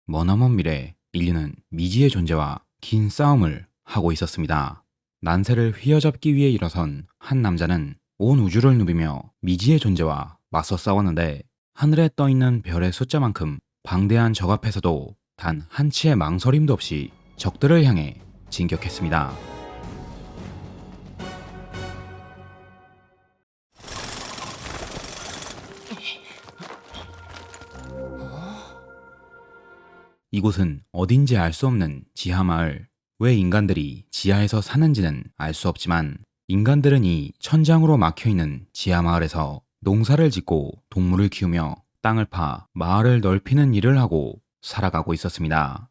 머나먼 미래, 인류는 미지의 존재와 긴 싸움을 하고 있었습니다. 난세를 휘어잡기 위해 일어선 한 남자는 온 우주를 누비며 미지의 존재와 맞서 싸웠는데, 하늘에 떠있는 별의 숫자만큼 방대한 적 앞에서도 단 한치의 망설임도 없이 적들을 향해 진격했습니다. 이곳은 어딘지 알 수 없는 지하마을. 왜 인간들이 지하에서 사는지는 알 수 없지만, 인간들은 이 천장으로 막혀있는 지하마을에서 농사를 짓고 동물을 키우며 땅을 파 마을을 넓히는 일을 하고 살아가고 있었습니다.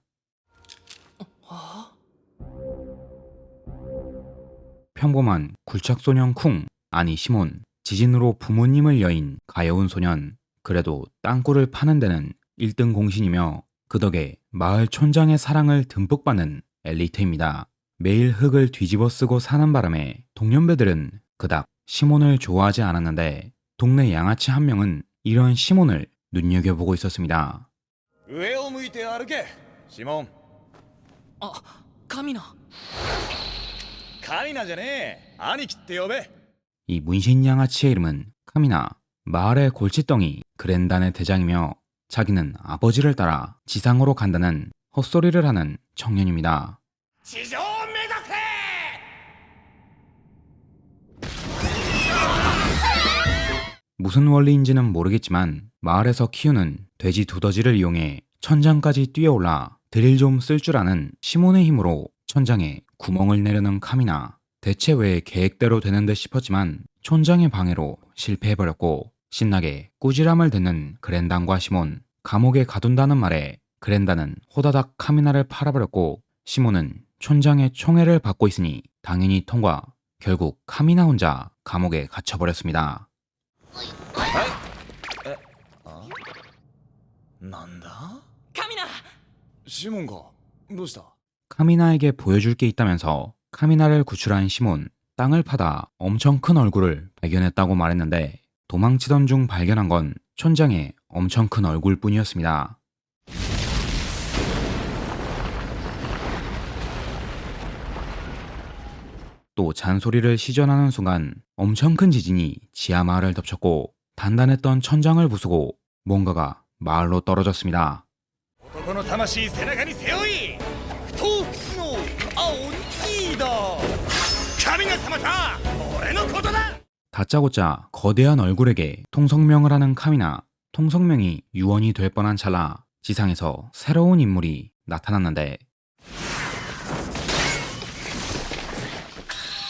평범한 굴착소년 쿵, 아니 시몬, 지진으로 부모님을 여인 가여운 소년. 그래도 땅굴을 파는 데는 1등 공신이며 그 덕에 마을 촌장의 사랑을 듬뿍 받는 엘리트입니다. 매일 흙을 뒤집어 쓰고 사는 바람에 동년배들은 그닥 시몬을 좋아하지 않았는데, 동네 양아치 한 명은 이런 시몬을 눈여겨보고 있었습니다. 上を向いて歩けシモン。カミナ。カミナじゃねえ、兄貴って呼べ。 이 문신 양아치의 이름은 카미나, 마을의 골칫덩이 그랜단의 대장이며 자기는 아버지를 따라 지상으로 간다는 헛소리를 하는 청년입니다. 地上を目指せ。 무슨 원리인지는 모르겠지만 마을에서 키우는 돼지 두더지를 이용해 천장까지 뛰어올라 드릴 좀 쓸 줄 아는 시몬의 힘으로 천장에 구멍을 내려는 카미나. 대체 왜 계획대로 되는 듯 싶었지만 촌장의 방해로 실패해버렸고, 신나게 꾸지람을 듣는 그랜단과 시몬. 감옥에 가둔다는 말에 그랜단은 호다닥 카미나를 팔아버렸고, 시몬은 촌장의 총애를 받고 있으니 당연히 통과. 결국 카미나 혼자 감옥에 갇혀버렸습니다. なんだカミナ。シモンがどうした？ 카미나에게 보여줄 게 있다면서 카미나를 구출한 시몬. 땅을 파다 엄청 큰 얼굴을 발견했다고 말했는데, 도망치던 중 발견한 건 촌장의 엄청 큰 얼굴뿐이었습니다. 또 잔소리를 시전하는 순간 엄청 큰 지진이 지하 마을을 덮쳤고, 단단했던 천장을 부수고 뭔가가 마을로 떨어졌습니다. 男の魂背中に背負い、不当不屈の青リーダー。神が様だ、俺のことだ。 다짜고짜 거대한 얼굴에게 통성명을 하는 카미나. 통성명이 유언이 될 뻔한 찰나 지상에서 새로운 인물이 나타났는데,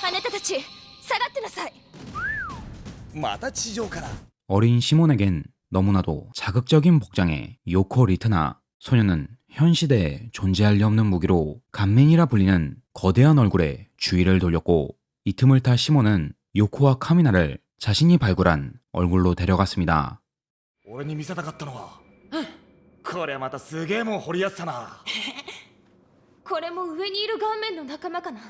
あなたたち下がってなさい。また地上から。 어린 시몬에겐 너무나도 자극적인 복장의 요코 리트나. 소녀는 현 시대에 존재할 리 없는 무기로 간맨이라 불리는 거대한 얼굴에 주의를 돌렸고, 이 틈을 타 시몬은 요코와 카미나를 자신이 발굴한 얼굴로 데려갔습니다. 俺に見せたかったのは、こりゃまたすげえもん掘りやすさな。これも上にいる顔面の仲間かな。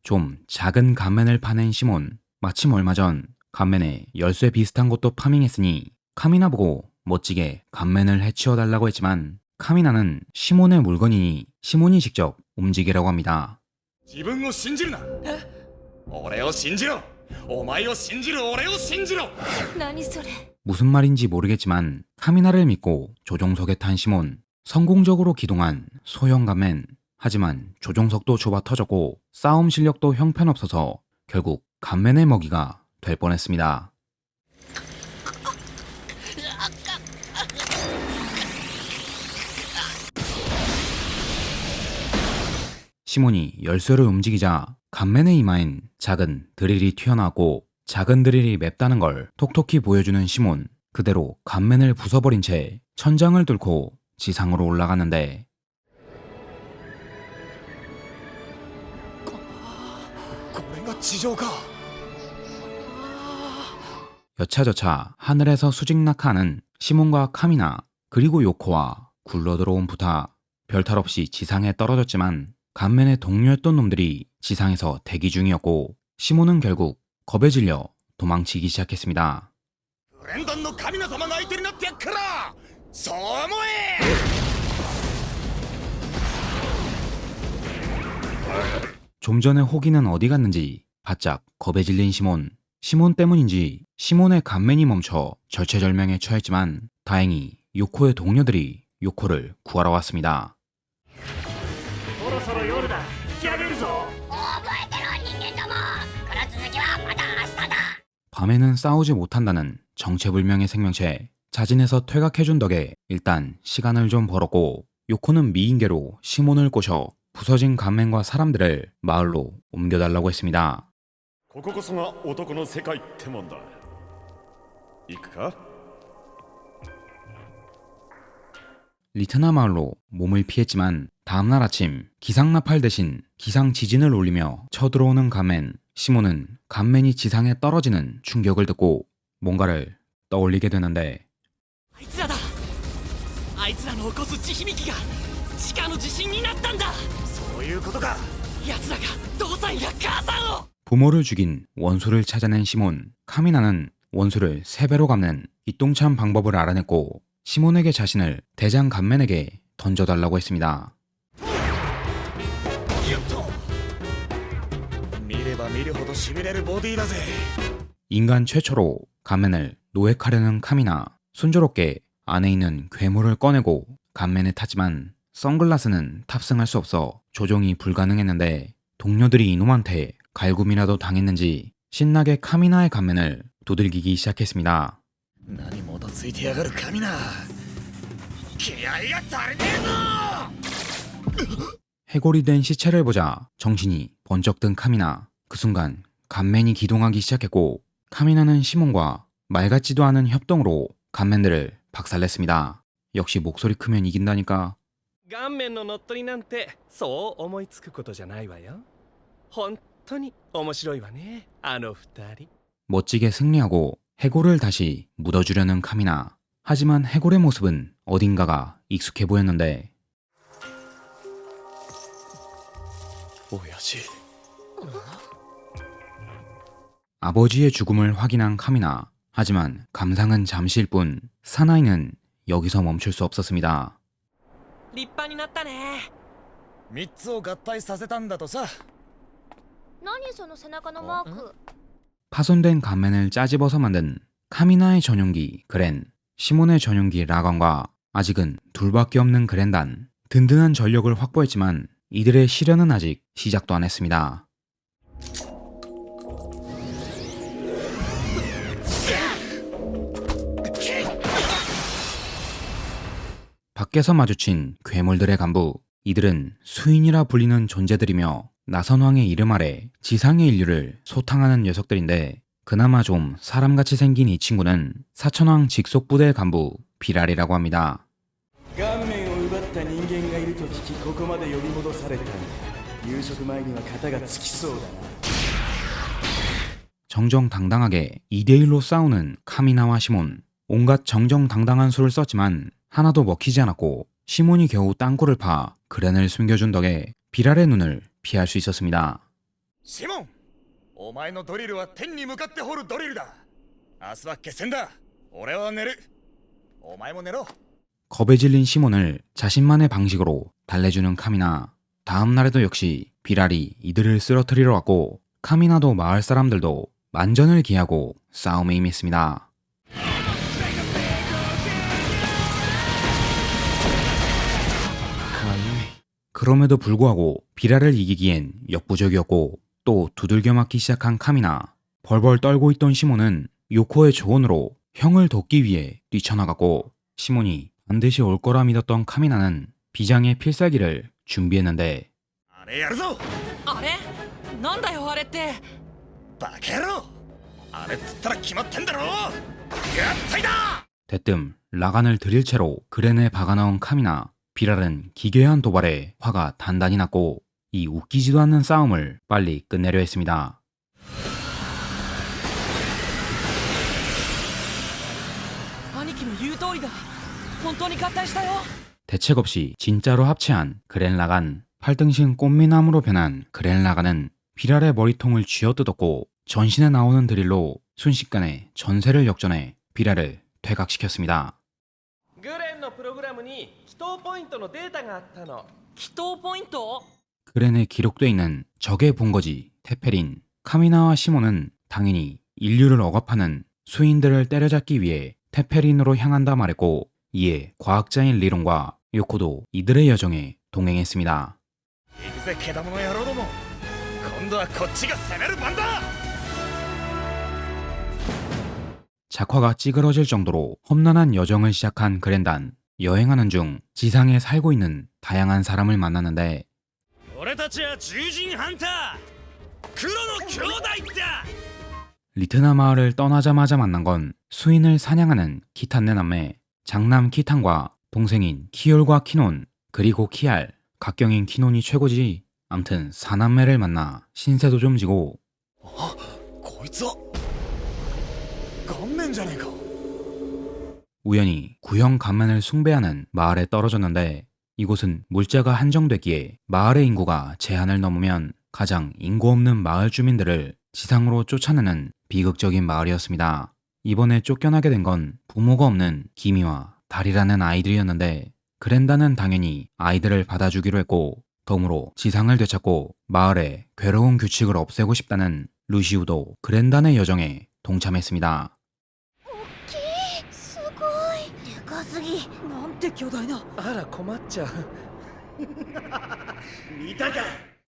좀 작은 간맨을 파낸 시몬. 마침 얼마 전 간맨에 열쇠 비슷한 것도 파밍했으니 카미나 보고 멋지게 간맨을 해치워달라고 했지만, 카미나는 시몬의 물건이니 시몬이 직접 움직이라고 합니다. 自分を信じるな。俺を信じろ。お前を信じる俺を信じろ。何それ。 무슨 말인지 모르겠지만 카미나를 믿고 조종석에 탄 시몬. 성공적으로 기동한 소형 간맨. 하지만 조종석도 좁아 터졌고 싸움 실력도 형편없어서 결국 간맨의 먹이가 될 뻔했습니다. 시몬이 열쇠를 움직이자 간맨의 이마엔 작은 드릴이 튀어나왔고, 작은 드릴이 맵다는 걸 톡톡히 보여주는 시몬. 그대로 간맨을 부숴버린 채 천장을 뚫고 지상으로 올라갔는데, これが地上か。 여차저차 하늘에서 수직낙하하는 시몬과 카미나, 그리고 요코와 굴러들어온 부타. 별탈 없이 지상에 떨어졌지만 간맨의 동료였던 놈들이 지상에서 대기 중이었고, 시몬은 결국 겁에 질려 도망치기 시작했습니다. ブレンダンの神の様が相手になってやっから、そう思え。좀 전에 호기는 어디 갔는지 바짝 겁에 질린 시몬. 시몬 때문인지 시몬의 감맨이 멈춰 절체절명에 처했지만 다행히 요코의 동료들이 요코를 구하러 왔습니다. そろそろ夜だ引き上げるぞ 밤에는 싸우지 못한다는 정체불명의 생명체. 자진해서 퇴각해준 덕에 일단 시간을 좀 벌었고 요코는 미인계로 시몬을 꼬셔 부서진 감맨과 사람들을 마을로 옮겨달라고 했습니다. こここそが男の世界ってもんだ行くか 리트나 마을로 몸을 피했지만 다음날 아침 기상나팔 대신 기상지진을 울리며 쳐들어오는 감맨. 시몬은 감맨이 지상에 떨어지는 충격을 듣고 뭔가를 떠올리게 되는데 あいつらだあいつらの起こす地響きが地下の地震になったんだそういうことか奴らが父さんや母さんを 부모를 죽인 원수를 찾아낸 시몬. 카미나는 원수를 3배로 갚는 기똥찬 방법을 알아냈고 시몬에게 자신을 대장 감맨에게 던져달라고 했습니다. 見れば見るほどしびれるボディだぜ 인간 최초로 감맨을 노획하려는 카미나. 순조롭게 안에 있는 괴물을 꺼내고 감맨에 탔지만 선글라스는 탑승할 수 없어 조종이 불가능했는데 동료들이 이놈한테 갈굼이라도 당했는지 신나게 카미나의 감맨을 두들기기 시작했습니다. 何もとついてやがる神な気合が足りねえぞ 해골이 된 시체를 보자 정신이 번쩍 든 카미나. 그 순간 감맨이 기동하기 시작했고 카미나는 시몬과 말 같지도 않은 협동으로 감맨들을 박살냈습니다. 역시 목소리 크면 이긴다니까. 顔面の乗っ取りなんてそう思いつくことじゃないわよ本当に面白いわねあの二人 멋지게 승리하고 해골을 다시 묻어주려는 카미나. 하지만 해골의 모습은 어딘가가 익숙해 보였는데 親父 아버지의 죽음을 확인한 카미나. 하지만 감상은 잠시일 뿐 사나이는 여기서 멈출 수 없었습니다. 立派になったね3つを合体させたんだとさ何その背中のマーク 파손된 감맨을 짜집어서 만든 카미나의 전용기 그랜, 시몬의 전용기 라건과 아직은 둘밖에 없는 그랜단. 든든한 전력을 확보했지만 이들의 시련은 아직 시작도 안 했습니다. 밖에서 마주친 괴물들의 간부. 이들은 수인이라 불리는 존재들이며 나선왕의 이름 아래 지상의 인류를 소탕하는 녀석들인데 그나마 좀 사람같이 생긴 이 친구는 사천왕 직속부대 간부 비랄이라고 합니다. 顔面を奪った人間がいると聞きここまで呼び戻されたんだ夕食前には肩がつきそうだな 정정당당하게 2대1로 싸우는 카미나와 시몬. 온갖 정정당당한 수를 썼지만 하나도 먹히지 않았고 시몬이 겨우 땅굴을 파 그랜을 숨겨준 덕에 비랄의 눈을 피할 수 있었습니다. シモンお前のドリルは天に向かって掘るドリルだ明日は決戦だ俺は寝るお前も寝ろ 겁에 질린 시몬을 자신만의 방식으로 달래주는 카미나. 다음 날에도 역시 비랄이 이들을 쓰러뜨리러 왔고 카미나도 마을 사람들도 만전을 기하고 싸움에 임했습니다. 그럼에도 불구하고 비랄을 이기기엔 역부족이었고 또 두들겨 맞기 시작한 카미나. 벌벌 떨고 있던 시몬은 요코의 조언으로 형을 돕기 위해 뛰쳐나갔고 시몬이 반드시 올 거라 믿었던 카미나는 비장의 필살기를 준비했는데 あれやるぞあれなんだよあれってバカ野郎あれっつったら決まってんだろやったいだ 대뜸 라간을 들일 채로 그랜에 박아넣은 카미나. 비랄은 기괴한 도발에 화가 단단히 났고 이 웃기지도 않는 싸움을 빨리 끝내려 했습니다. 兄貴の言う通りだ本当に合体したよ 대책 없이 진짜로 합체한 그랜 라간. 팔등신 꽃미나무로 변한 그랜 라간은 비랄의 머리통을 쥐어뜯었고 전신에 나오는 드릴로 순식간에 전세를 역전해 비랄을 퇴각시켰습니다. グレンのプログラムに祈祷ポイントのデータがあったの祈祷ポイント 그 그랜에 기록돼 있는 적의 본거지 테페린. 카미나와 시몬은 당연히 인류를 억압하는 수인들을 때려잡기 위해 테페린으로 향한다 말했고, 이에 과학자인 리론과 요코도 이들의 여정에 동행했습니다. 行くぜケダモの野郎ども、今度はこっちが攻める番だ。 작화가 찌그러질 정도로 험난한 여정을 시작한 그랜단. 여행하는 중 지상에 살고 있는 다양한 사람을 만났는데, 俺たちは獣人ハンター黒の兄弟だ。 리트나 마을을 떠나자마자 만난 건 수인을 사냥하는 키탄네 남매, 장남 키탄과 동생인 키올과 키논, 그리고 키알, 각경인 키논이 최고지. 암튼 사남매를 만나 신세도 좀 지고, こいつは顔面じゃねえか。 우연히 구형 간만을 숭배하는 마을에 떨어졌는데, 이곳은 물자가 한정되기에 마을의 인구가 제한을 넘으면 가장 인구 없는 마을 주민들을 지상으로 쫓아내는 비극적인 마을이었습니다. 이번에 쫓겨나게 된 건 부모가 없는 기미와 달이라는 아이들이었는데, 그랜다는 당연히 아이들을 받아주기로 했고, 덤으로 지상을 되찾고 마을의 괴로운 규칙을 없애고 싶다는 루시우도 그랜단의 여정에 동참했습니다. すごいでかすぎ。なんて巨大な。あら困っちゃう。見たか。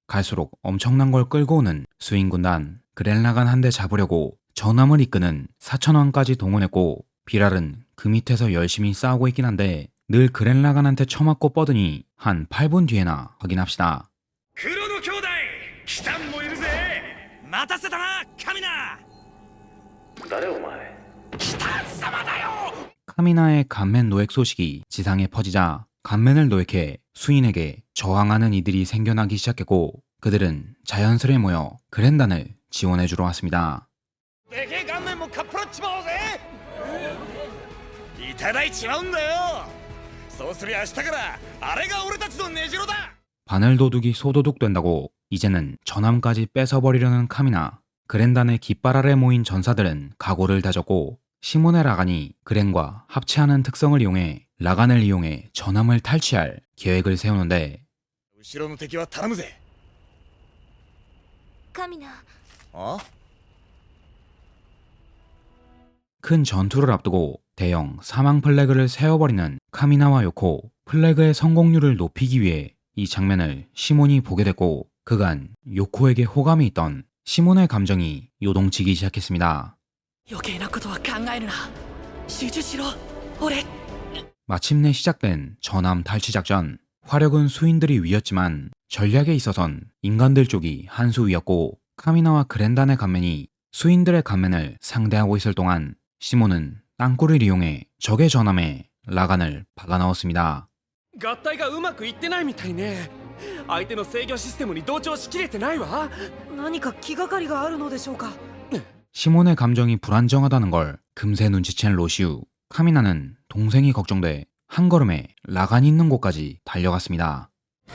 갈수록 엄청난 걸 끌고 오는 수인군단. 그랜라간 한 대 잡으려고 전함을 이끄는 4,000원까지 동원했고, 비랄은 그 밑에서 열심히 싸우고 있긴 한데 늘 그랜라간한테 처맞고 뻗으니 한 8분 뒤에나 확인합시다. 黒の兄弟キタンもいるぜ。待たせたなカミナ。誰お前。キタン様だよ。 카미나의 간맨 노획 소식이 지상에 퍼지자 간맨을 노획해 수인에게 저항하는 이들이 생겨나기 시작했고, 그들은 자연스레 모여 그랜단을 지원해주러 왔습니다. でけえ顔面もかっぱらっちまおうぜ。いただいちまうんだよ。そうすりゃ明日からあれが俺たちの根城だ。 바늘도둑이 소도둑 된다고 이제는 전함까지 뺏어버리려는 카미나. 그랜단의 깃발 아래 모인 전사들은 각오를 다졌고, 시몬의 라간이 그랜과 합체하는 특성을 이용해 라간을 이용해 전함을 탈취할 계획을 세우는데, 後ろの敵は頼むぜ。カミナ、あ？ 큰 전투를 앞두고 대형 사망 플래그를 세워버리는 카미나와 요코. 플래그의 성공률을 높이기 위해 이 장면을 시몬이 보게 됐고, 그간 요코에게 호감이 있던 시몬의 감정이 요동치기 시작했습니다. 余計なことは考えるな。集中しろ、俺。 마침내 시작된 전함 탈취 작전. 화력은 수인들이 위였지만 전략에 있어선 인간들 쪽이 한 수 위였고, 카미나와 그랜단의 간맨이 수인들의 간맨을 상대하고 있을 동안 시몬은 땅굴을 이용해 적의 전함에 라간을 박아 넣었습니다. 合体がうまくいってないみたいね。相手の制御システムに同調しきれてないわ。何か気がかりがあるのでしょうか。 시몬의 감정이 불안정하다는 걸 금세 눈치챈 로시우. 카미나는 동생이 걱정돼 한 걸음에 라간이 있는 곳까지 달려갔습니다. こ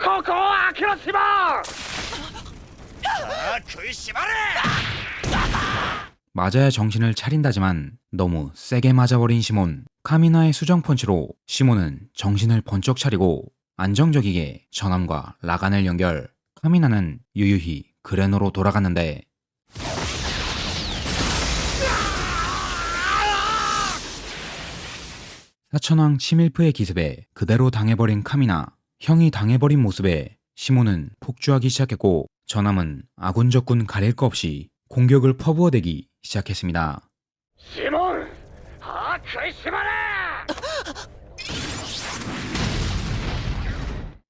こを開けろシモン。さあ食いしばれ。 맞아야 정신을 차린다지만 너무 세게 맞아버린 시몬. 카미나의 수정 펀치로 시몬은 정신을 번쩍 차리고 안정적이게 전함과 라간을 연결. 카미나는 유유히 그랜으로 돌아갔는데, 사천왕 치밀프의 기습에 그대로 당해버린 카미나. 형이 당해버린 모습에 시몬은 폭주하기 시작했고, 전함은 아군 적군 가릴 거 없이 공격을 퍼부어대기 시작했습니다. シモン、歯食いしばれ。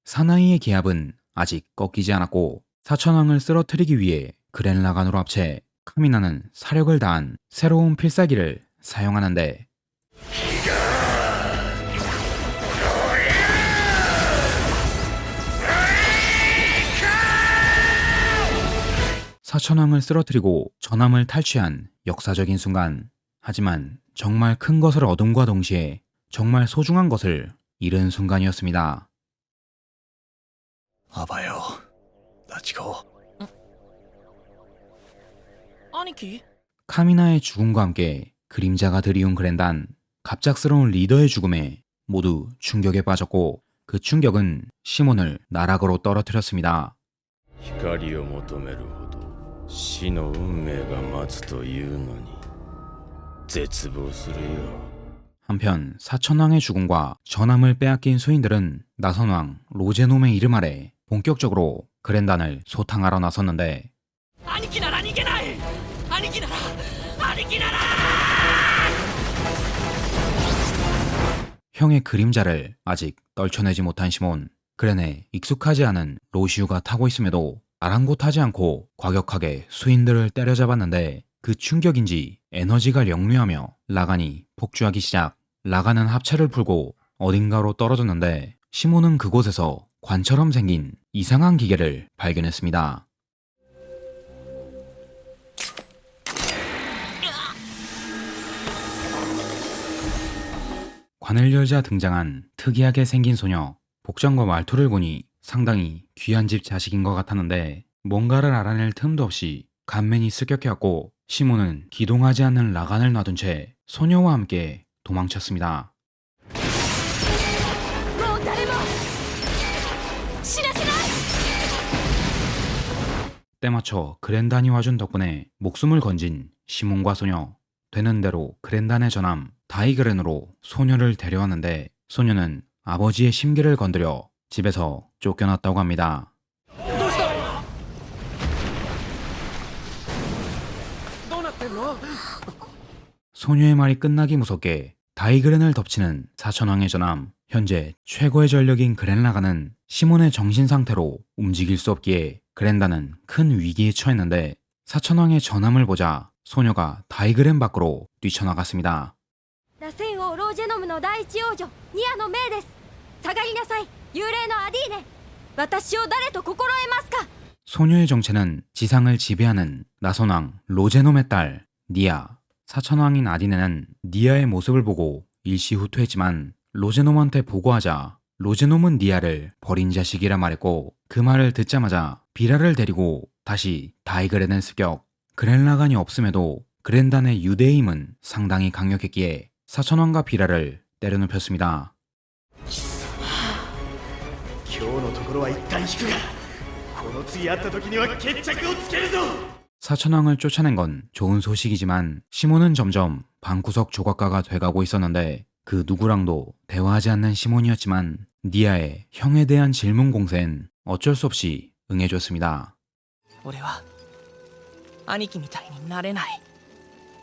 사나이의 기합은 아직 꺾이지 않았고, 사천왕을 쓰러뜨리기 위해 그랜라간으로 합체. 카미나는 사력을 다한 새로운 필살기를 사용하는데, 사천왕을 쓰러뜨리고 전함을 탈취한 역사적인 순간. 하지만 정말 큰 것을 얻음과 동시에 정말 소중한 것을 잃은 순간이었습니다. アバよ、ダチコ。兄貴？ 카미나의 죽음과 함께 그림자가 드리운 그랜단. 갑작스러운 리더의 죽음에 모두 충격에 빠졌고, 그 충격은 시몬을 나락으로 떨어뜨렸습니다. 光を求めるほど死の運命が待つというのに絶望するよ。 한편 사천왕의 죽음과 전함을 빼앗긴 수인들은 나선왕 로제놈의 이름 아래 본격적으로 그랜단을 소탕하러 나섰는데 兄貴なら逃げない兄貴なら兄貴なら 형의 그림자를 아직 떨쳐내지 못한 시몬, 그랜에 익숙하지 않은 로시우가 타고 있음에도 아랑곳하지 않고 과격하게 수인들을 때려잡았는데 그 충격인지 에너지가 역류하며 라간이 폭주하기 시작. 라간은 합체를 풀고 어딘가로 떨어졌는데 시몬은 그곳에서 관처럼 생긴 이상한 기계를 발견했습니다. 관을 열자 등장한 특이하게 생긴 소녀. 복장과 말투를 보니 상당히 귀한 집 자식인 것 같았는데 뭔가를 알아낼 틈도 없이 간맨이 습격해왔고 시몬은 기동하지 않는 라간을 놔둔 채 소녀와 함께 도망쳤습니다. もう誰も死なせない 때맞춰 그랜단이 와준 덕분에 목숨을 건진 시몬과 소녀. 되는 대로 그랜단의 전함 다이그렌으로 소녀를 데려왔는데 소녀는 아버지의 심기를 건드려 집에서 쫓겨났다고 합니다. どうなってんの？ 소녀의 말이 끝나기 무섭게 다이그렌을 덮치는 사천왕의 전함. 현재 최고의 전력인 그랜라간은 시몬의 정신 상태로 움직일 수 없기에 그랜단은 큰 위기에 처했는데 사천왕의 전함을 보자 소녀가 다이그렌 밖으로 뛰쳐나갔습니다. 螺旋王ロージェノムの第一王女ニアの命です下がりなさい幽霊のアディーネ私を誰と心得ますか 소녀의 정체는 지상을 지배하는 나선왕 로제놈의 딸 니아. 사천왕인 아디네는 니아의 모습을 보고 일시후퇴했지만 로제놈한테 보고하자 로제놈은 니아를 버린 자식이라 말했고 그 말을 듣자마자 비라를 데리고 다시 다이그렌을 습격. 그랜라간이 없음에도 그랜단의 유대의 힘은 상당히 강력했기에 사천왕과 비라를 때려눕혔습니다. 今日のところは一旦引くがこの次会った時には決着をつけるぞ 사천왕을 쫓아낸 건 좋은 소식이지만 시몬은 점점 방구석 조각가가 돼가고 있었는데 그 누구랑도 대화하지 않는 시몬이었지만 니아의 형에 대한 질문 공세엔 어쩔 수 없이 응해줬습니다. 俺は兄貴みたいになれない。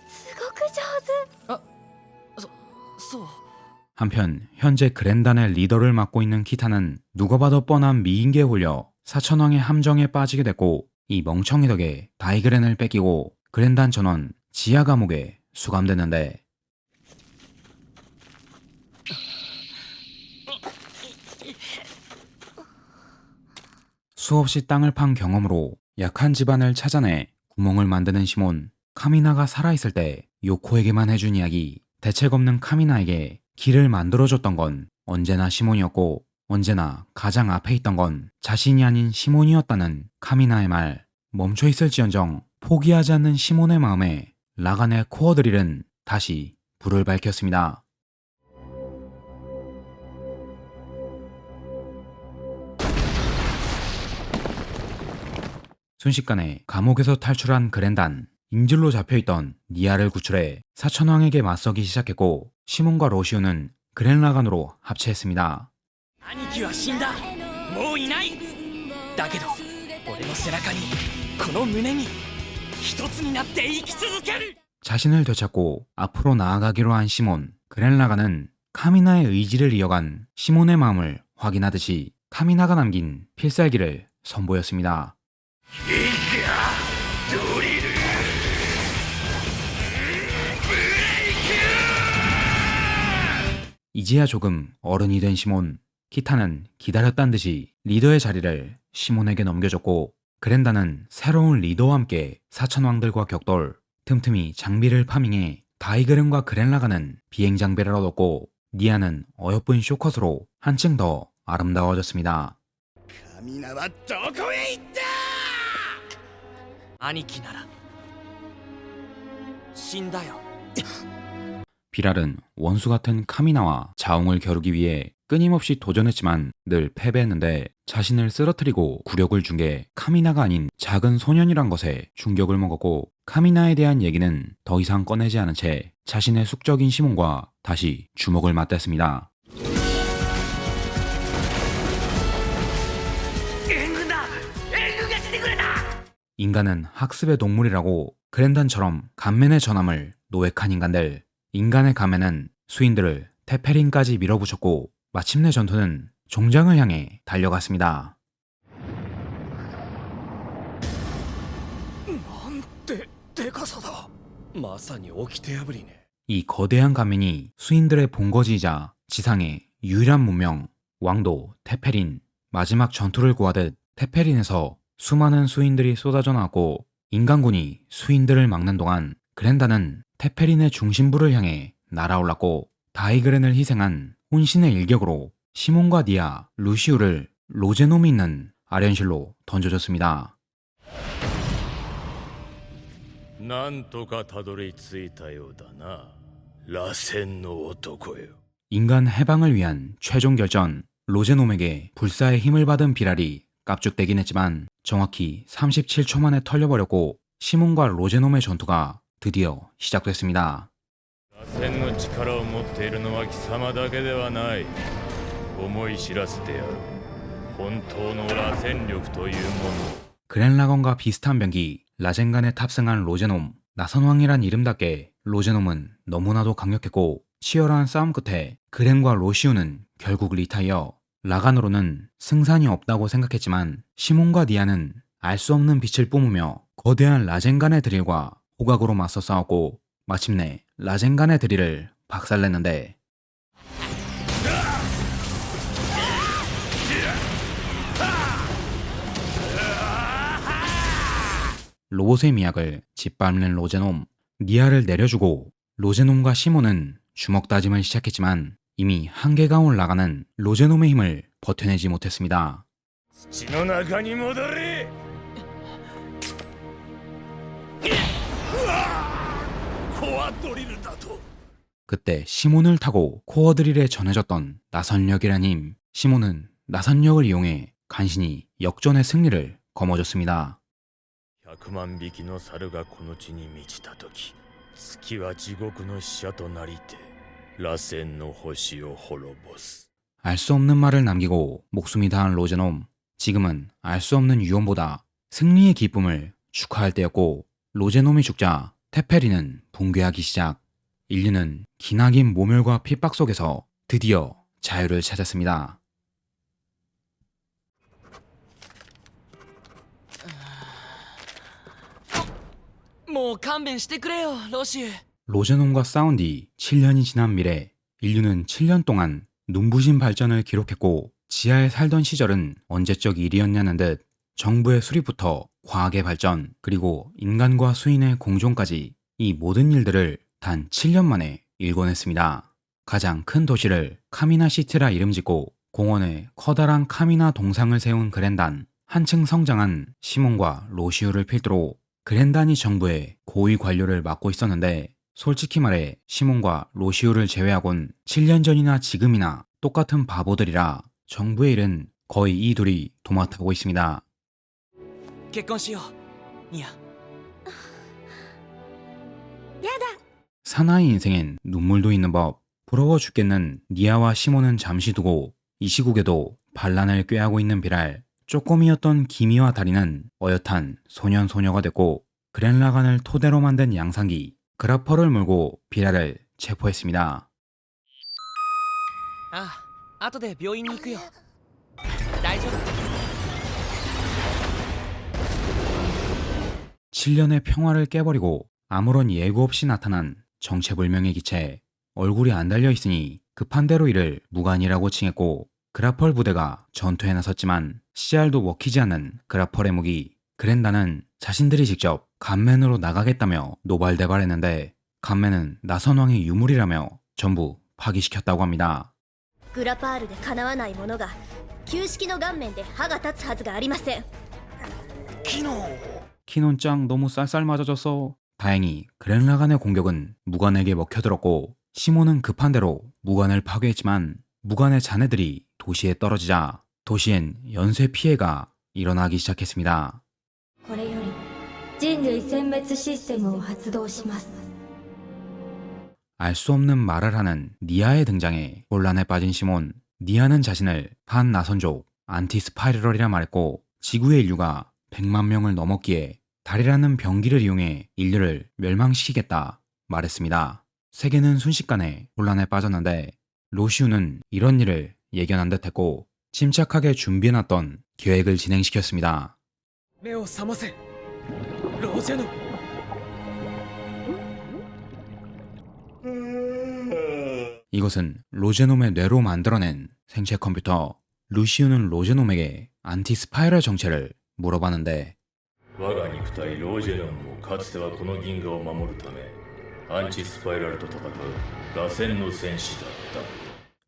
すごく上手そう。 한편 현재 그랜단의 리더를 맡고 있는 키타는 누가 봐도 뻔한 미인계에 홀려 사천왕의 함정에 빠지게 됐고 이 멍청이 덕에 다이그렌을 뺏기고 그랜단 전원 지하 감옥에 수감됐는데 수없이 땅을 판 경험으로 약한 집안을 찾아내 구멍을 만드는 시몬. 카미나가 살아있을 때 요코에게만 해준 이야기. 대책 없는 카미나에게 길을 만들어줬던 건 언제나 시몬이었고 언제나 가장 앞에 있던 건 자신이 아닌 시몬이었다는 카미나의 말. 멈춰있을지언정 포기하지 않는 시몬의 마음에 라간의 코어 드릴은 다시 불을 밝혔습니다. 순식간에 감옥에서 탈출한 그랜단. 인질로 잡혀있던 니아를 구출해 사천왕에게 맞서기 시작했고 시몬과 로시우는 그랜라간으로 합체했습니다. 兄貴は死んだ。もういない。だけど俺の背中にこの胸に一つになって生き続ける。 자신을 되찾고 앞으로 나아가기로 한 시몬. 그랜라간은 카미나의 의지를 이어간 시몬의 마음을 확인하듯이 카미나가 남긴 필살기를 선보였습니다. 이제야 조금 어른이 된 시몬. 키타는 기다렸단 듯이 리더의 자리를 시몬에게 넘겨줬고 그랜단은 새로운 리더와 함께 사천왕들과 격돌. 틈틈이 장비를 파밍해 다이그렌과 그랜라간은 비행 장비를 얻었고 니아는 어여쁜 쇼컷으로 한층 더 아름다워졌습니다. 神名はどこへ行った。兄貴なら死んだよ。 비랄은 원수 같은 카미나와 자웅을 겨루기 위해 끊임없이 도전했지만 늘 패배했는데 자신을 쓰러뜨리고 굴욕을 준 게 카미나가 아닌 작은 소년이란 것에 충격을 먹었고 카미나에 대한 얘기는 더 이상 꺼내지 않은 채 자신의 숙적인 시몬과 다시 주먹을 맞댔습니다. 인간은 학습의 동물이라고 그랜단처럼 간맨의 전함을 노획한 인간들. 인간의 가면은 수인들을 테페린까지 밀어붙였고 마침내 전투는 종장을 향해 달려갔습니다. なんてでかさだ。まさに掟破りね。 이 거대한 가면이 수인들의 본거지이자 지상의 유일한 문명 왕도 테페린. 마지막 전투를 구하듯 테페린에서 수많은 수인들이 쏟아져 나왔고 인간군이 수인들을 막는 동안 그랜다는 테페린의 중심부를 향해 날아올랐고 다이그렌을 희생한 혼신의 일격으로 시몬과 니아, 루시우를 로제놈이 있는 아련실로 던져줬습니다. なんとかたどり着いたようだな。螺旋の男よ。 인간 해방을 위한 최종 결전. 로제놈에게 불사의 힘을 받은 비랄이 깝죽대긴 했지만 정확히 37초 만에 털려버렸고 시몬과 로제놈의 전투가 드디어 시작됐습니다. 螺旋の力を持っているのは貴様だけではない。思い知らせてやる。本当の螺旋力というもの。 그랜라건과 비슷한 병기 라젠간에 탑승한 로제놈. 나선왕이란 이름답게 로제놈은 너무나도 강력했고 치열한 싸움 끝에 그랜과 로시우는 결국 리타이어. 라간으로는 승산이 없다고 생각했지만 시몬과 니아는 알 수 없는 빛을 뿜으며 거대한 라젠간의 드릴과 호각으로 맞서 싸웠고 마침내 라젠간의 드릴을 박살냈는데 로봇의 미학을 짓밟는 로제놈. 니아를 내려주고 로제놈과 시몬은 주먹 다짐을 시작했지만 이미 한계가 온 라간은 로제놈의 힘을 버텨내지 못했습니다. 土の中に戻れ。コアドリルだと。 그때 시몬을 타고 코어 드릴에 전해졌던 나선력이란 힘. 시몬은 나선력을 이용해 간신히 역전의 승리를 거머쥐었습니다. 100万匹の猿がこの地に満ちた時、月は地獄の使者となりて螺旋の星を滅ぼす。 알 수 없는 말을 남기고 목숨이 다한 로제놈. 지금은 알 수 없는 유언보다 승리의 기쁨을 축하할 때였고 로제놈이 죽자 테페린은 붕괴하기 시작. 인류는 기나긴 모멸과 핍박 속에서 드디어 자유를 찾았습니다. もう勘弁してくれよロシュ。 로제놈과 싸운 뒤 7년이 지난 미래. 인류는 7년 동안 눈부신 발전을 기록했고 지하에 살던 시절은 언제적 일이었냐는 듯 정부의 수립부터 과학의 발전 그리고 인간과 수인의 공존까지 이 모든 일들을 단 7년 만에 일궈냈습니다. 가장 큰 도시를 카미나 시티라 이름짓고 공원에 커다란 카미나 동상을 세운 그랜단. 한층 성장한 시몬과 로시우를 필두로 그랜단이 정부의 고위 관료를 맡고 있었는데 솔직히 말해 시몬과 로시우를 제외하곤 7년 전이나 지금이나 똑같은 바보들이라 정부의 일은 거의 이 둘이 도맡아보고 있습니다. 結婚しようニア。やだ 사나이 인생엔 눈물도 있는 법. 부러워 죽겠는 니아와 시몬은 잠시 두고 이 시국에도 반란을 꾀하고 있는 비랄. 쪼꼬미였던 기미와 다리는 어엿한 소년 소녀가 됐고 그랜라간을 토대로 만든 양상기 그라퍼를 몰고 비랄을 체포했습니다. ああ、後で病院に行くよ。大丈夫。 7년의 평화를 깨버리고 아무런 예고 없이 나타난 정체불명의 기체. 얼굴이 안 달려있으니 급한 대로 이를 무관이라고 칭했고 그라펄 부대가 전투에 나섰지만 씨알도 먹히지 않는 그라펄의 무기. 그랜다는 자신들이 직접 간맨으로 나가겠다며 노발대발했는데 간맨은 나선왕의 유물이라며 전부 파기시켰다고 합니다. グラパールで叶わないものが旧式の顔面で歯が立つはずがありません。 키논 짱 너무 쌀쌀 맞아졌어. 다행히 그랜라간의 공격은 무관에게 먹혀들었고 시몬은 급한 대로 무관을 파괴했지만 무관의 자네들이 도시에 떨어지자 도시엔 연쇄 피해가 일어나기 시작했습니다. これより人類殲滅システムを発動します 알 수 없는 말을 하는 니아의 등장에 혼란에 빠진 시몬. 니아는 자신을 반나선족 안티스파이럴이라 말했고 지구의 인류가 100만 명을 넘었기에 달이라는 병기를 이용해 인류를 멸망시키겠다 말했습니다. 세계는 순식간에 혼란에 빠졌는데 로시우는 이런 일을 예견한 듯했고 침착하게 준비해놨던 계획을 진행시켰습니다. 目を覚ませロージェノ 이것은 로제놈의 뇌로 만들어낸 생체 컴퓨터. 루시우는 로제놈에게 안티스파이럴 정체를 물어봤는데 我が肉体ロージェノンもかつてはこの銀河を守るためアンチスパイラルと戦う螺旋の戦士だった。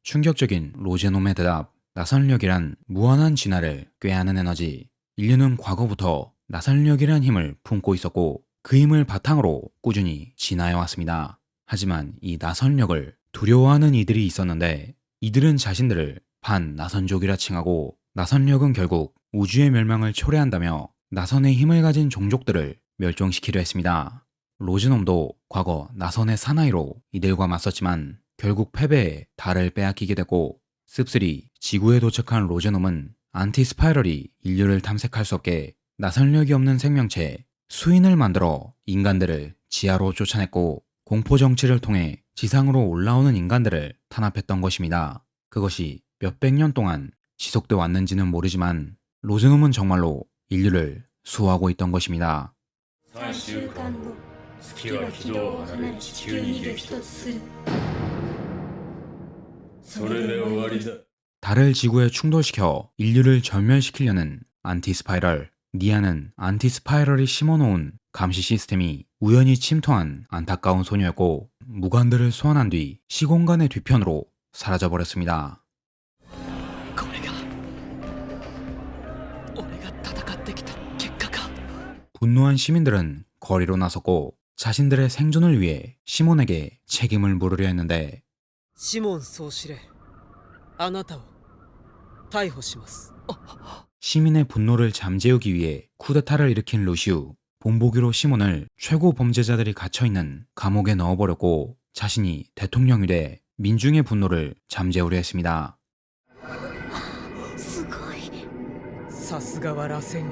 충격적인 로제놈의 대답. 나선력이란 무한한 진화를 꾀하는 에너지. 인류는 과거부터 나선력이란 힘을 품고 있었고 그 힘을 바탕으로 꾸준히 진화해왔습니다. 하지만 이 나선력을 두려워하는 이들이 있었는데 이들은 자신들을 반나선족이라 칭하고 나선력은 결국 우주의 멸망을 초래한다며 나선의 힘을 가진 종족들을 멸종시키려 했습니다. 로즈놈도 과거 나선의 사나이로 이들과 맞섰지만 결국 패배해 달을 빼앗기게 됐고 씁쓸히 지구에 도착한 로제놈은 안티스파이럴이 인류를 탐색할 수 없게 나선력이 없는 생명체 수인을 만들어 인간들을 지하로 쫓아냈고 공포 정치를 통해 지상으로 올라오는 인간들을 탄압했던 것입니다. 그것이 몇백 년 동안 지속돼 왔는지는 모르지만 로즈놈은 정말로 인류를 수호하고 있던 것입니다. 3週間後月は軌道を離れ地球に激突する。それで終わりだ。 달을 지구에 충돌시켜 인류를 절멸시키려는 안티스파이럴. 니아는 안티스파이럴이 심어놓은 감시 시스템이 우연히 침투한 안타까운 소녀였고 무관들을 소환한 뒤 시공간의 뒤편으로 사라져버렸습니다. これが俺が戦ってきた結果か 분노한 시민들은 거리로 나섰고 자신들의 생존을 위해 시몬에게 책임을 물으려 했는데 シモン総司令あなたを逮捕します 시민의 분노를 잠재우기 위해 쿠데타를 일으킨 루시우. 본보기로 시몬을 최고 범죄자들이 갇혀있는 감옥에 넣어버렸고 자신이 대통령이 돼 민중의 분노를 잠재우려 했습니다. すごいさすがは螺旋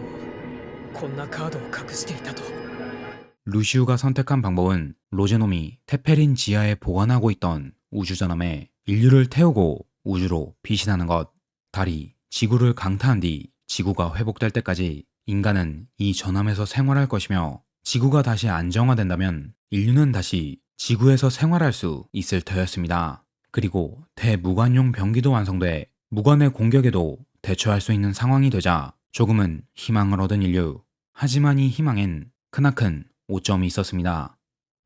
王こんなカードを隠していたと 루시우가 선택한 방법은 로제놈이 테페린 지하에 보관하고 있던 우주전함에 인류를 태우고 우주로 피신하는 것. 달이 지구를 강타한 뒤 지구가 회복될 때까지 인간은 이 전함에서 생활할 것이며 지구가 다시 안정화된다면 인류는 다시 지구에서 생활할 수 있을 터였습니다. 그리고 대무관용 병기도 완성돼 무관의 공격에도 대처할 수 있는 상황이 되자 조금은 희망을 얻은 인류. 하지만 이 희망엔 크나큰 오점이 있었습니다.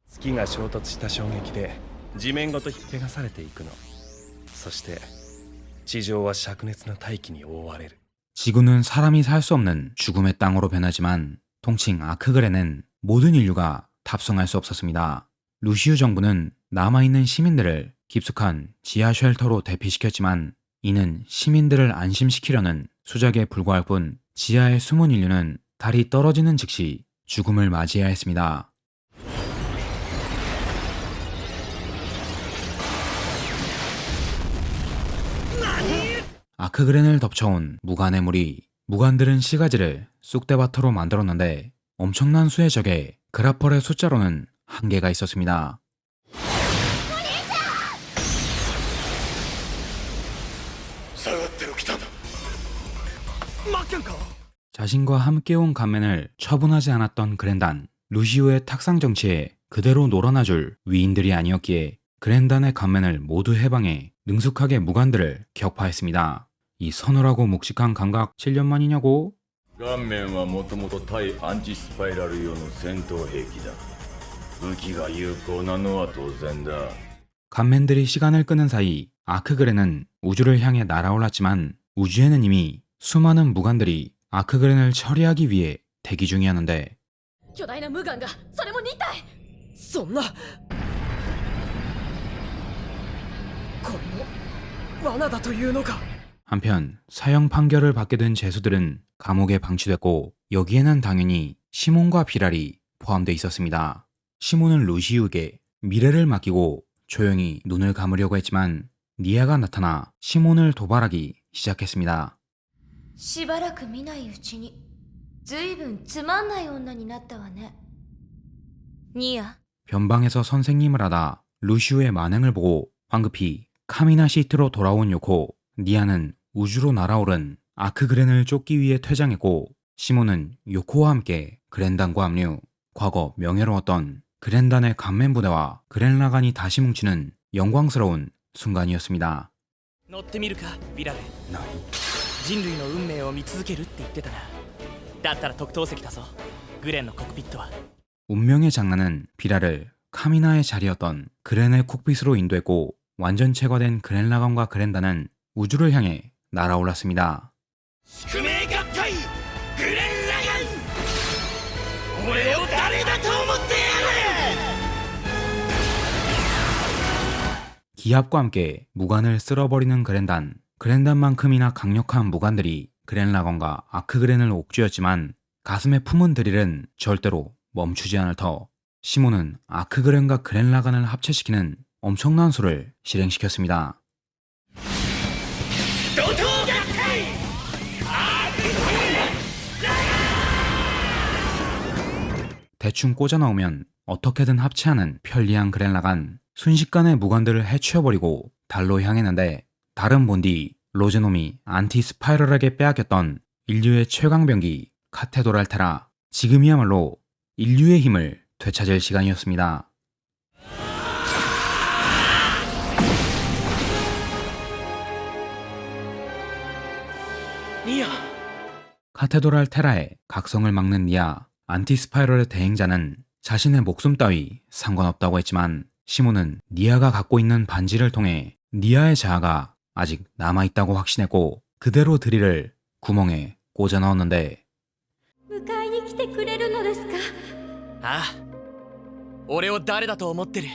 月が衝突した衝撃で地面ごと引っぺがされていくの。そして地上は灼熱な大気に覆われる。 지구는 사람이 살 수 없는 죽음의 땅으로 변하지만 통칭 아크그레는 모든 인류가 탑승할 수 없었습니다. 루시우 정부는 남아있는 시민들을 깊숙한 지하 쉘터로 대피시켰지만 이는 시민들을 안심시키려는 수작에 불과할 뿐 지하의 숨은 인류는 달이 떨어지는 즉시 죽음을 맞이해야 했습니다. 아크그렌을 덮쳐온 무관의 물이 무관들은 시가지를 쑥대밭으로 만들었는데 엄청난 수의 적에 그라펄의 숫자로는 한계가 있었습니다. 자신과 함께 온 간맨을 처분하지 않았던 그랜단. 루시우의 탁상 정치에 그대로 놀아나줄 위인들이 아니었기에 그랜단의 간맨을 모두 해방해 능숙하게 무관들을 격파했습니다. 이 서늘하고 묵직한 감각 7년 만이냐고? 顔面はもともと対アンチスパイラル用の戦闘兵器だ。武器が有効なのは当然だ。 간맨들이 시간을 끄는 사이 아크그렌은 우주를 향해 날아올랐지만 우주에는 이미 수많은 무관들이 아크그렌을 처리하기 위해 대기 중이었는데 巨大な無眼がそれも2体そんなこれも罠だというのか。 한편 사형 판결을 받게 된 죄수들은 감옥에 방치됐고 여기에는 당연히 시몬과 비랄이 포함되어 있었습니다. 시몬은 루시우에게 미래를 맡기고 조용히 눈을 감으려고 했지만 니아가 나타나 시몬을 도발하기 시작했습니다. しばらく見ないうちにずいぶんつまんない女になったわね。ニア、 변방에서 선생님을 하다 루시우의 만행을 보고 황급히 카미나 시트로 돌아온 요코, 니아는 우주로 날아오른 아크그렌을 쫓기 위해 퇴장했고 시몬은 요코와 함께 그랜단과 합류. 과거 명예로웠던 그랜단의 간멘 부대와 그랜라간이 다시 뭉치는 영광스러운 순간이었습니다. 乗ってみるかビラル。人類の運命を見続けるって言ってたな。だったら特等席だぞ。グレンのコックピットは。 운명의 장난은 비라를 카미나의 자리였던 그랜의 콕핏으로 인도했고 완전 체과된 그랜라간과 그랜단은 우주를 향해 날아올랐습니다. 宿命合体グレン・ラガン、俺を誰だと思ってやる。 기합과 함께 무관을 쓸어버리는 그랜단, 그랜단만큼이나 강력한 무관들이 그랜라건과 아크그렌을 옥죄었지만 가슴에 품은 드릴은 절대로 멈추지 않을 터 시몬은 아크그렌과 그랜라간을 합체시키는 엄청난 수를 실행시켰습니다. 怒涛合体 대충 꽂아 넣으면 어떻게든 합체하는 편리한 그랜라간, 순식간에 무관들을 해치워버리고 달로 향했는데 다른 본디 로제놈이 안티 스파이럴에게 빼앗겼던 인류의 최강병기 카테도랄 테라, 지금이야말로 인류의 힘을 되찾을 시간이었습니다. 니아。 카테도랄 테라의 각성을 막는 니아, 안티 스파이럴의 대행자는 자신의 목숨 따위 상관없다고 했지만 시몬은 니아가 갖고 있는 반지를 통해 니아의 자아가 아직 남아있다고 확신했고 그대로 드릴을 구멍에 꽂아 넣었는데 迎えに来てくれるのですか。ああ。俺を誰だと思ってる。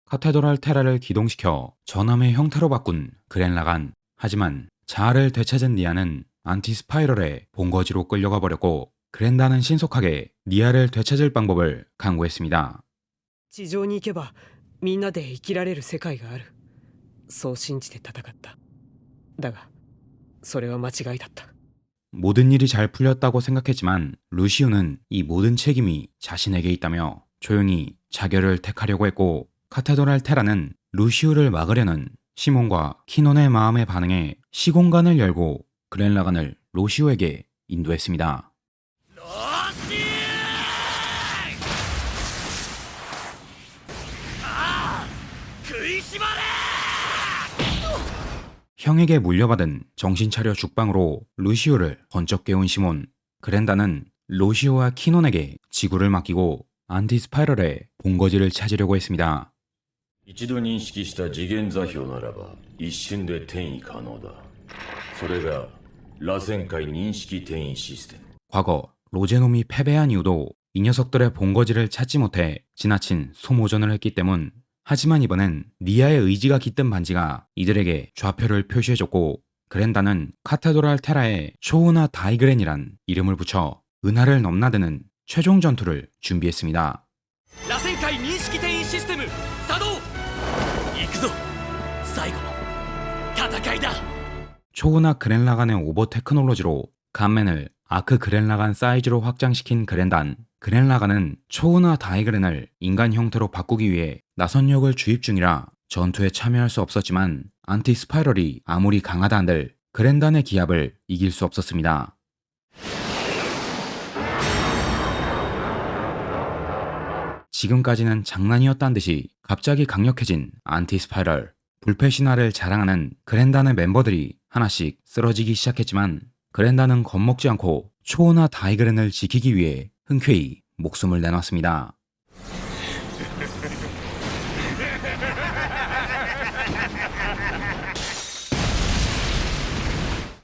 카테도랄 테라를 기동시켜 전함의 형태로 바꾼 그랜라간. 하지만 자아를 되찾은 니아는 안티 스파이럴의 본거지로 끌려가 버렸고 그랜다는 신속하게 니아를 되찾을 방법을 강구했습니다. 地上に行けばみんなで生きられる世界がある。そう信じて戦った。だがそれは間違いだった。 모든 일이 잘 풀렸다고 생각했지만 루시우는 이 모든 책임이 자신에게 있다며 조용히 자결을 택하려고 했고 카테도랄 테라는 루시우를 막으려는 시몬과 키논의 마음에 반응해 시공간을 열고 그랜라간을 루시우에게 인도했습니다. 형에게 물려받은 정신차려 죽방으로 루시우를 번쩍 깨운 시몬, 그랜다는 루시우와 키논에게 지구를 맡기고 안티 스파이럴의 본거지를 찾으려고 했습니다. 一度認識した次元座標ならば一瞬で転移可能だ。それが螺旋階認識転移システム。 과거 로제놈이 패배한 이유도 이 녀석들의 본거지를 찾지 못해 지나친 소모전을 했기 때문. 하지만 이번엔 니아의 의지가 깃든 반지가 이들에게 좌표를 표시해줬고 그랜다는 카테도랄 테라의 초은하 다이그렌이란 이름을 붙여 은하를 넘나드는 최종 전투를 준비했습니다. 螺旋階認識転移システム作動。行くぞ。最後の戦いだ。 초은하 그랜라간의 오버 테크놀로지로 간맨을 아크 그랜라간 사이즈로 확장시킨 그랜단, 그랜라간은 초은하 다이그렌을 인간 형태로 바꾸기 위해 나선력을 주입 중이라 전투에 참여할 수 없었지만 안티 스파이럴이 아무리 강하다 한들 그랜단의 기합을 이길 수 없었습니다. 지금까지는 장난이었단 듯이 갑자기 강력해진 안티 스파이럴. 불패 신화를 자랑하는 그랜단의 멤버들이 하나씩 쓰러지기 시작했지만 그랜단은 겁먹지 않고 초은하 다이그렌을 지키기 위해 흔쾌히 목숨을 내놨습니다.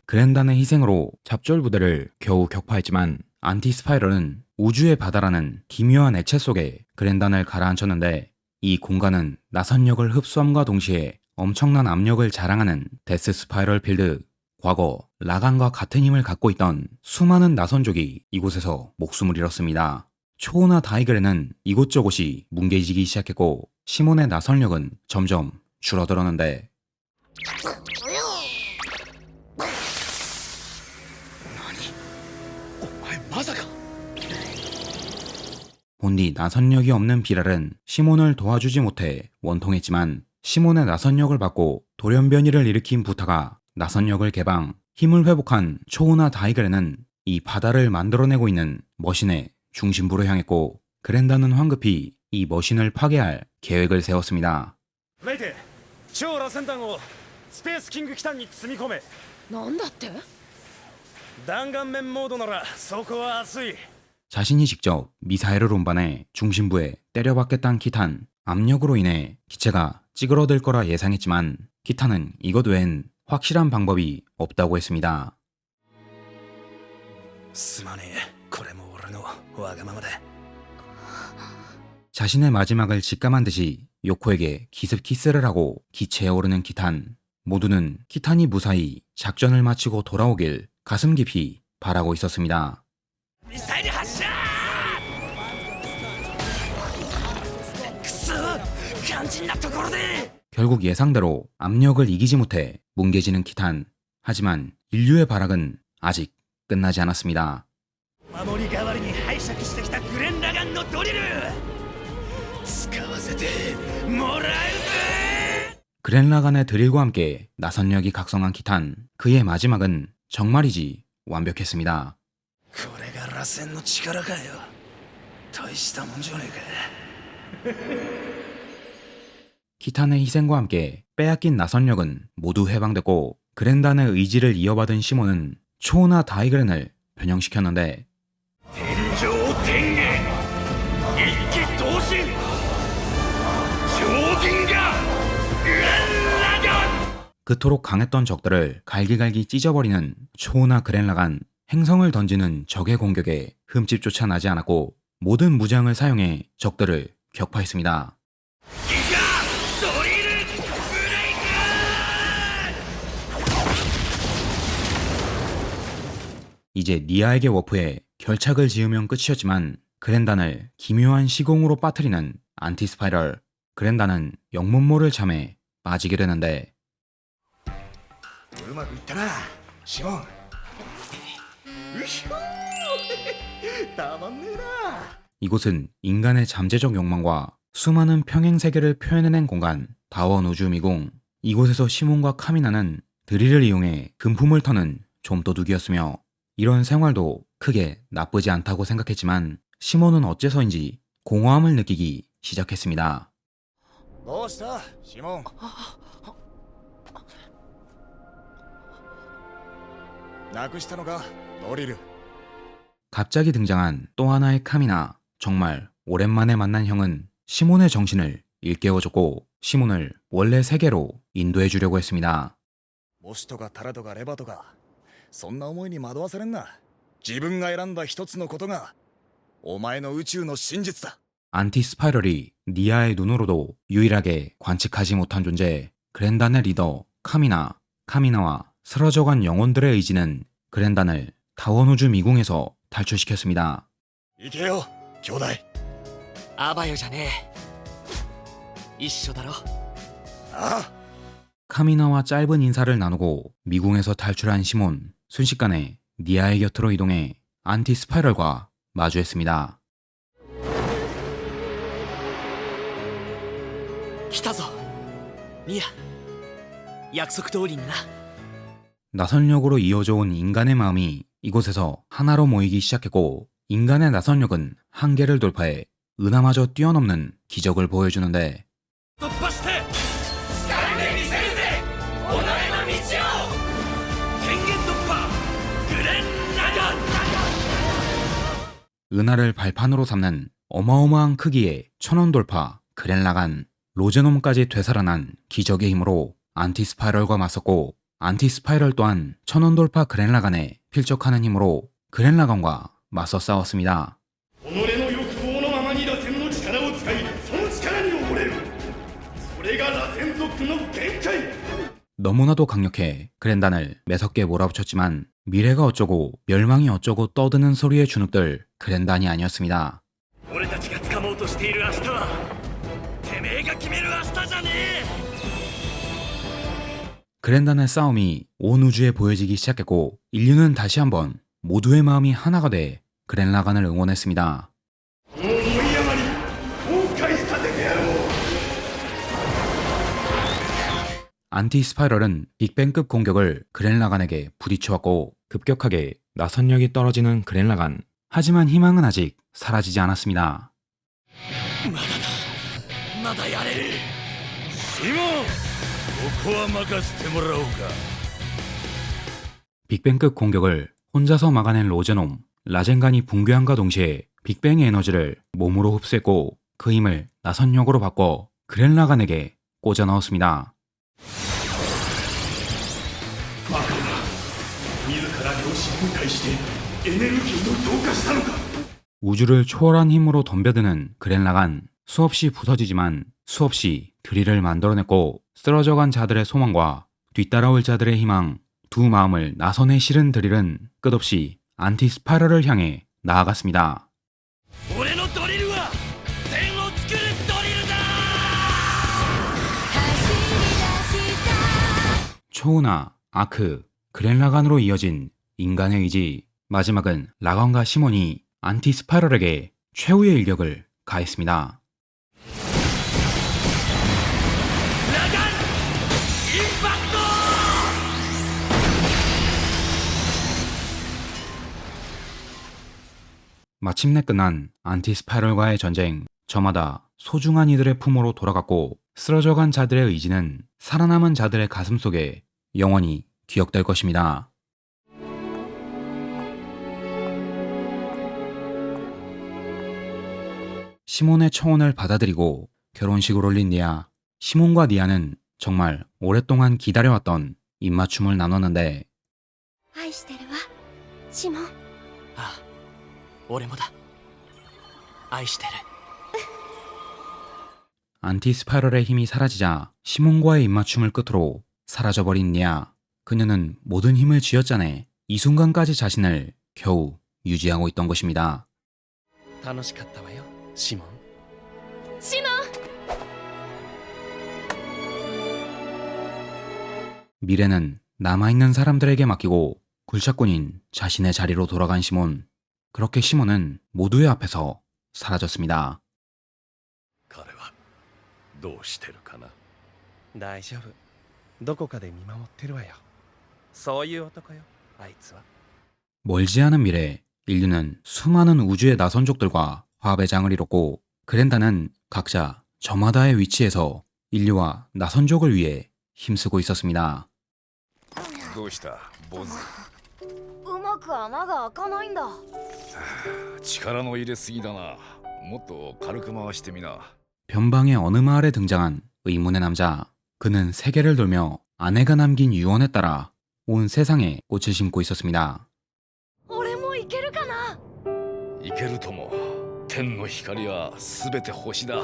그랜단의 희생으로 잡졸 부대를 겨우 격파했지만 안티 스파이럴은 우주의 바다라는 기묘한 액체 속에 그랜단을 가라앉혔는데 이 공간은 나선력을 흡수함과 동시에 엄청난 압력을 자랑하는 데스 스파이럴 필드, 과거 라간과 같은 힘을 갖고 있던 수많은 나선족이 이곳에서 목숨을 잃었습니다. 초우나 다이그레는 이곳저곳이 뭉개지기 시작했고 시몬의 나선력은 점점 줄어들었는데 본디 나선력이 없는 비랄은 시몬을 도와주지 못해 원통했지만 시몬의 나선력을 받고 돌연변이를 일으킨 부타가 나선력을 개방, 힘을 회복한 초우나 다이그레는 이 바다를 만들어내고 있는 머신의 중심부로 향했고 그랜다는 황급히 이 머신을 파괴할 계획을 세웠습니다. レイテ超螺旋弾をスペースキング機関に積み込め。なんだって？弾丸面モードならそこは熱い。 자신이 직접 미사일을 운반해 중심부에 때려박겠다는 키탄. 압력으로 인해 기체가 찌그러들 거라 예상했지만 키탄은 이것 외엔 확실한 방법이 없다고 했습니다. すまねえ、これも俺のわがままだ。 자신의 마지막을 직감한 듯이 요코에게 기습 키스를 하고 기체에 오르는 키탄. 모두는 키탄이 무사히 작전을 마치고 돌아오길 가슴 깊이 바라고 있었습니다. ミサイル発射くそ肝心なところで 결국 예상대로 압력을 이기지 못해 뭉개지는 키탄. 하지만 인류의 발악은 아직 끝나지 않았습니다. 守り代わりに拝借してきたグレン・ラガンのドリル使わせてもらうぜ。 그랜라간의 드릴과 함께 나선력이 각성한 키탄. 그의 마지막은 정말이지 완벽했습니다. これが螺旋の力かよ。大したもんじゃねえか。 키탄의 희생과 함께 빼앗긴 나선력은 모두 해방됐고 그랜단의 의지를 이어받은 시몬은 초우나 다이그렌을 변형시켰는데 天上天下一気同心上銀河グレン・ラガン 그토록 강했던 적들을 갈기갈기 찢어버리는 초우나 그랜라간. 행성을 던지는 적의 공격에 흠집조차 나지 않았고 모든 무장을 사용해 적들을 격파했습니다. ギガドリルブレイク 이제 니아에게 워프에 결착을 지으면 끝이었지만 그랜단을 기묘한 시공으로 빠뜨리는 안티스파이럴. 그랜단은 영문모를 잠에 빠지게 되는데 うまくいったなシモン。うひょーたまんねえな。 이곳은 인간의 잠재적 욕망과 수많은 평행 세계를 표현해낸 공간 다원 우주 미궁. 이곳에서 시몬과 카미나는 드릴을 이용해 금품을 터는 좀도둑이었으며 이런 생활도 크게 나쁘지 않다고 생각했지만 시몬은 어째서인지 공허함을 느끼기 시작했습니다. どうしたシモン。なくしたのかドリル。 갑자기 등장한 또 하나의 카미나. 정말 오랜만에 만난 형은 시몬의 정신을 일깨워줬고 시몬을 원래 세계로 인도해주려고 했습니다. モシとかタラとかレバとかそんな思いに惑わされんな。自分が選んだ一つのことがお前の宇宙の真実だ。 안티스파이럴이 니아의 눈으로도 유일하게 관측하지 못한 존재 그랜단의 리더 카미나. 카미나와 쓰러져간 영혼들의 의지는 그랜단을 다원우주 미궁에서 탈출시켰습니다. 行けよ兄弟。アバヨじゃねえ。一緒だろ。ああ。 카미나와 짧은 인사를 나누고 미궁에서 탈출한 시몬. 순식간에 니아의 곁으로 이동해 안티스파이럴과 마주했습니다. 来たぞミア。約束通りにな。 나선력으로 이어져 온 인간의 마음이 이곳에서 하나로 모이기 시작했고 인간의 나선력은 한계를 돌파해 은하마저 뛰어넘는 기적을 보여주는데 突破して力で見せるぜ己の道を。権限突破グレン・ラガン。 은하를 발판으로 삼는 어마어마한 크기의 천원 돌파 그랜라간. 로제놈까지 되살아난 기적의 힘으로 안티스파이럴과 맞섰고 안티스파이럴 또한 천원 돌파 그랜라간에 필적하는 힘으로 그랜라간과 맞서 싸웠습니다. 己の欲望のままに螺旋の力を使いその力に溺れる。 너무나도 강력해 그랜단을 매섭게 몰아붙였지만 미래가 어쩌고 멸망이 어쩌고 떠드는 소리의 주눅들 그랜단이 아니었습니다. 俺たちが掴もうとしている明日はてめえが決める明日じゃねえ 그랜단의 싸움이 온 우주에 보여지기 시작했고 인류는 다시 한번 모두의 마음이 하나가 돼 그랜라간을 응원했습니다. 안티 스파이럴은 빅뱅급 공격을 그랜라간에게 부딪혀왔고 급격하게 나선력이 떨어지는 그랜라간. 하지만 희망은 아직 사라지지 않았습니다. まだやれるシモンここは任せてもらおうか 빅뱅급 공격을 혼자서 막아낸 로제놈. 라젠간이 붕괴함과 동시에 빅뱅의 에너지를 몸으로 흡수했고 그 힘을 나선력으로 바꿔 그랜라간에게 꽂아 넣었습니다. 自ら量子分解してエネルギーと同化したのか 우주를 초월한 힘으로 덤벼드는 그랜라간. 수없이 부서지지만 수없이 드릴을 만들어냈고 쓰러져간 자들의 소망과 뒤따라올 자들의 희망, 두 마음을 나선에 실은 드릴은 끝없이 안티 스파이럴을 향해 나아갔습니다. 俺のドリルは天を作るドリルだ 초우나 아크, 그랜라간으로 이어진 인간의 의지. 마지막은 라건과 시몬이 안티 스파이럴에게 최후의 일격을 가했습니다. ラガンインパクト 마침내 끝난 안티 스파이럴과의 전쟁. 저마다 소중한 이들의 품으로 돌아갔고 쓰러져간 자들의 의지는 살아남은 자들의 가슴 속에 영원히 기억될 것입니다. 시몬의 청혼을 받아들이고 결혼식을 올린 니아. 시몬과 니아는 정말 오랫동안 기다려왔던 입맞춤을 나눴는데 愛してるわシモン。ああ俺もだ愛してる 안티 스파이럴의 힘이 사라지자 시몬과의 입맞춤을 끝으로 사라져버린 니아. 그녀는 모든 힘을 쥐어짜내 이 순간까지 자신을 겨우 유지하고 있던 것입니다. 楽しかったわよシモンシモン。 미래는 남아있는 사람들에게 맡기고 굴착꾼인 자신의 자리로 돌아간 시몬. 그렇게 시몬은 모두의 앞에서 사라졌습니다. 彼はどうしてるかな。大丈夫どこかで見守ってるわよそういう男よあいつは 멀지 않은 미래, 인류는 수많은 우주의 나선족들과 화합의 장을 이뤘고 그랜다는 각자 저마다의 위치에서 인류와 나선족을 위해 힘쓰고 있었습니다. どうしたボズ。うまく穴が開かないんだ。力の入れすぎだな。もっと軽く回してみな。 변방의 어느 마을에 등장한 의문의 남자. 그는 세계를 돌며 아내가 남긴 유언에 따라 온 세상에 꽃을 심고 있었습니다. 俺もいけるかな。いけるとも。天の光はすべて星だ。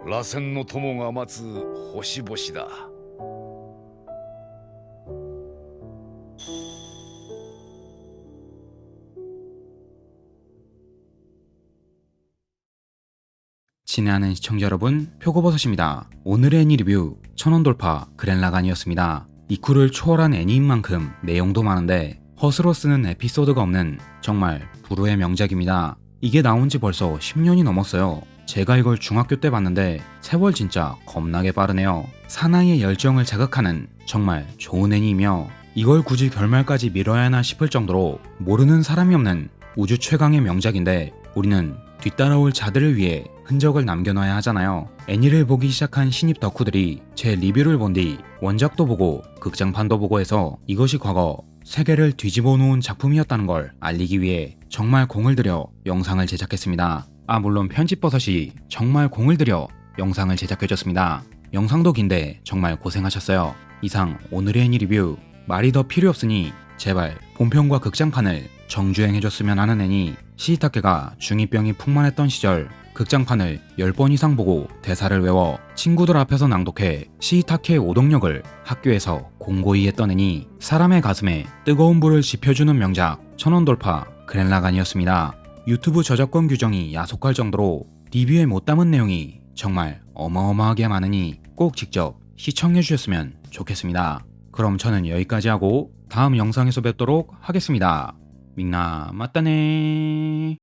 螺旋の友が待つ星々だ。 친애하는 시청자 여러분, 표고버섯입니다. 오늘의 애니 리뷰 1000원 돌파 그랜라간이었습니다. 이쿠를 초월한 애니인 만큼 내용도 많은데 허스로 쓰는 에피소드가 없는 정말 불후의 명작입니다. 이게 나온 지 벌써 10년이 넘었어요. 제가 이걸 중학교 때 봤는데 세월 진짜 겁나게 빠르네요. 사나이의 열정을 자극하는 정말 좋은 애니이며 이걸 굳이 결말까지 미뤄야 하나 싶을 정도로 모르는 사람이 없는 우주 최강의 명작인데 우리는 뒤따라올 자들을 위해 흔적을 남겨놔야 하잖아요. 애니를 보기 시작한 신입 덕후들이 제 리뷰를 본 뒤 원작도 보고 극장판도 보고 해서 이것이 과거 세계를 뒤집어 놓은 작품이었다는 걸 알리기 위해 정말 공을 들여 영상을 제작했습니다. 물론 편집버섯이 정말 공을 들여 영상을 제작해줬습니다. 영상도 긴데 정말 고생하셨어요. 이상 오늘의 애니 리뷰. 말이 더 필요 없으니 제발 본편과 극장판을 정주행해줬으면 하는 애니. 시이타케가 중2병이 풍만했던 시절 극장판을 10번 이상 보고 대사를 외워 친구들 앞에서 낭독해 시이타케 오동력을 학교에서 공고히 했던 애니 사람의 가슴에 뜨거운 불을 지펴주는 명작 천원돌파 그랜라간이었습니다. 유튜브 저작권 규정이 야속할 정도로 리뷰에 못 담은 내용이 정말 어마어마하게 많으니 꼭 직접 시청해 주셨으면 좋겠습니다. 그럼 저는 여기까지 하고 다음 영상에서 뵙도록 하겠습니다. 민나 맞다네.